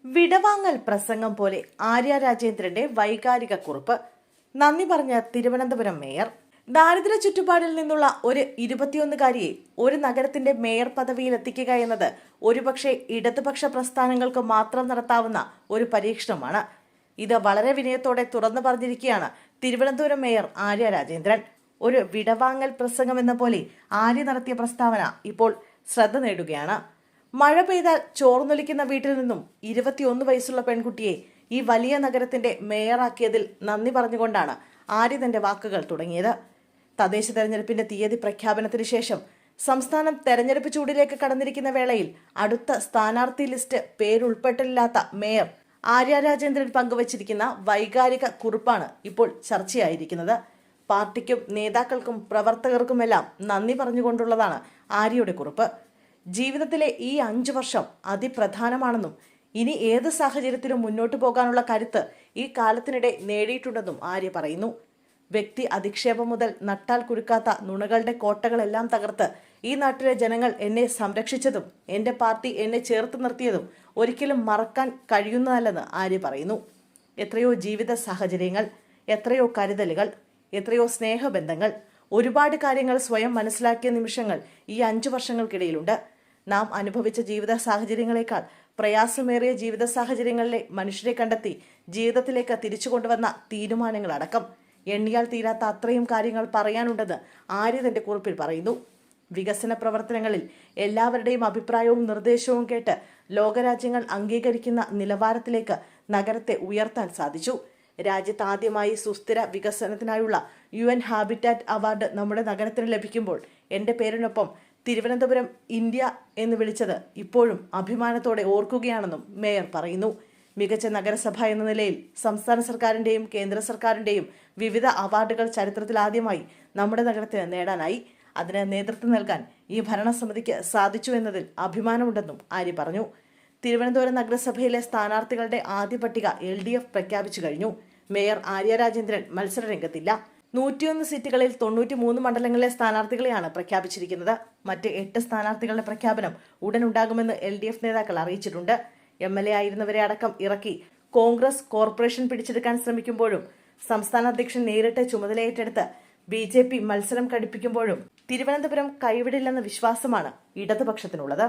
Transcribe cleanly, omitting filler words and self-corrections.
വിടവാങ്ങൽ പ്രസംഗം പോലെ ആര്യ രാജേന്ദ്രന്റെ വൈകാരിക കുറിപ്പ്. നന്ദി പറഞ്ഞ തിരുവനന്തപുരം മേയർ. ദാരിദ്ര്യ ചുറ്റുപാടിൽ നിന്നുള്ള ഒരു 21-കാരിയെ ഒരു നഗരത്തിന്റെ മേയർ പദവിയിൽ എത്തിക്കുക എന്നത് ഒരുപക്ഷെ ഇടതുപക്ഷ പ്രസ്ഥാനങ്ങൾക്ക് മാത്രം നടത്താവുന്ന ഒരു പരീക്ഷണമാണ്. ഇത് വളരെ വിനയത്തോടെ തുറന്നു പറഞ്ഞിരിക്കുകയാണ് തിരുവനന്തപുരം മേയർ ആര്യ രാജേന്ദ്രൻ. ഒരു വിടവാങ്ങൽ പ്രസംഗം എന്ന പോലെ ആര്യ നടത്തിയ പ്രസ്താവന ഇപ്പോൾ ശ്രദ്ധ നേടുകയാണ്. മഴ പെയ്താൽ ചോർന്നൊലിക്കുന്ന വീട്ടിൽ നിന്നും 21 വയസ്സുള്ള പെൺകുട്ടിയെ ഈ വലിയ നഗരത്തിന്റെ മേയറാക്കിയതിൽ നന്ദി പറഞ്ഞുകൊണ്ടാണ് ആര്യ തന്റെ വാക്കുകൾ തുടങ്ങിയത്. തദ്ദേശ തെരഞ്ഞെടുപ്പിന്റെ തീയതി പ്രഖ്യാപനത്തിന് ശേഷം സംസ്ഥാനം തെരഞ്ഞെടുപ്പ് ചൂടിലേക്ക് കടന്നിരിക്കുന്ന വേളയിൽ അടുത്ത സ്ഥാനാർത്ഥി ലിസ്റ്റ് പേരുൾപ്പെട്ടില്ലാത്ത മേയർ ആര്യ രാജേന്ദ്രൻ പങ്കുവച്ചിരിക്കുന്ന വൈകാരിക കുറിപ്പാണ് ഇപ്പോൾ ചർച്ചയായിരിക്കുന്നത്. പാർട്ടിക്കും നേതാക്കൾക്കും പ്രവർത്തകർക്കുമെല്ലാം നന്ദി പറഞ്ഞുകൊണ്ടുള്ളതാണ് ആര്യയുടെ കുറിപ്പ്. ജീവിതത്തിലെ ഈ 5 വർഷം അതിപ്രധാനമാണെന്നും ഇനി ഏത് സാഹചര്യത്തിലും മുന്നോട്ടു പോകാനുള്ള കരുത്ത് ഈ കാലത്തിനിടെ നേടിയിട്ടുണ്ടെന്നും ആര്യ പറയുന്നു. വ്യക്തി അധിക്ഷേപം മുതൽ നട്ടാൽ കുരുക്കാത്ത നുണകളുടെ കോട്ടകളെല്ലാം തകർത്ത് ഈ നാട്ടിലെ ജനങ്ങൾ എന്നെ സംരക്ഷിച്ചതും എന്റെ പാർട്ടി എന്നെ ചേർത്ത് നിർത്തിയതും ഒരിക്കലും മറക്കാൻ കഴിയുന്നതല്ലെന്ന് ആര്യ പറയുന്നു. എത്രയോ ജീവിത സാഹചര്യങ്ങൾ, എത്രയോ കരുതലുകൾ, എത്രയോ സ്നേഹബന്ധങ്ങൾ, ഒരുപാട് കാര്യങ്ങൾ സ്വയം മനസ്സിലാക്കിയ നിമിഷങ്ങൾ ഈ 5 വർഷങ്ങൾക്കിടയിലുണ്ട്. നാം അനുഭവിച്ച ജീവിത സാഹചര്യങ്ങളെക്കാൾ പ്രയാസമേറിയ ജീവിത സാഹചര്യങ്ങളിലെ മനുഷ്യരെ കണ്ടെത്തി ജീവിതത്തിലേക്ക് തിരിച്ചു കൊണ്ടുവന്ന തീരുമാനങ്ങളടക്കം എണ്ണിയാൽ തീരാത്ത അത്രയും കാര്യങ്ങൾ പറയാനുണ്ടെന്ന് ആര്യ തന്റെ കുറിപ്പിൽ പറയുന്നു. വികസന പ്രവർത്തനങ്ങളിൽ എല്ലാവരുടെയും അഭിപ്രായവും നിർദ്ദേശവും കേട്ട് ലോകരാജ്യങ്ങൾ അംഗീകരിക്കുന്ന നിലവാരത്തിലേക്ക് നഗരത്തെ ഉയർത്താൻ സാധിച്ചു. രാജ്യത്ത് ആദ്യമായി സുസ്ഥിര വികസനത്തിനായുള്ള UN ഹാബിറ്റാറ്റ് അവാർഡ് നമ്മുടെ നഗരത്തിന് ലഭിക്കുമ്പോൾ എന്റെ പേരിനൊപ്പം തിരുവനന്തപുരം ഇന്ത്യ എന്ന് വിളിച്ചത് ഇപ്പോഴും അഭിമാനത്തോടെ ഓർക്കുകയാണെന്നും മേയർ പറയുന്നു. മികച്ച നഗരസഭ എന്ന നിലയിൽ സംസ്ഥാന സർക്കാരിന്റെയും കേന്ദ്ര സർക്കാരിന്റെയും വിവിധ അവാർഡുകൾ ചരിത്രത്തിൽ ആദ്യമായി നമ്മുടെ നഗരത്തിന് നേടാനായി. അതിന് നേതൃത്വം നൽകാൻ ഈ ഭരണസമിതിക്ക് സാധിച്ചു എന്നതിൽ അഭിമാനമുണ്ടെന്നും ആര്യ പറഞ്ഞു. തിരുവനന്തപുരം നഗരസഭയിലെ സ്ഥാനാർത്ഥികളുടെ ആദ്യ പട്ടിക LDF പ്രഖ്യാപിച്ചു കഴിഞ്ഞു. മേയർ ആര്യ രാജേന്ദ്രൻ മത്സരരംഗത്തില്ല. 101 സീറ്റുകളിൽ 93 മണ്ഡലങ്ങളിലെ സ്ഥാനാർത്ഥികളെയാണ് പ്രഖ്യാപിച്ചിരിക്കുന്നത്. മറ്റ് 8 സ്ഥാനാർത്ഥികളുടെ പ്രഖ്യാപനം ഉടൻ ഉണ്ടാകുമെന്ന് LDF നേതാക്കൾ അറിയിച്ചിട്ടുണ്ട്. MLA ആയിരുന്നവരെ അടക്കം ഇറക്കി കോൺഗ്രസ് കോർപ്പറേഷൻ പിടിച്ചെടുക്കാൻ ശ്രമിക്കുമ്പോഴും സംസ്ഥാന അധ്യക്ഷൻ നേരിട്ട് ചുമതലയേറ്റെടുത്ത് BJP മത്സരം കടുപ്പിക്കുമ്പോഴും തിരുവനന്തപുരം കൈവിടില്ലെന്ന വിശ്വാസമാണ് ഇടതുപക്ഷത്തിനുള്ളത്.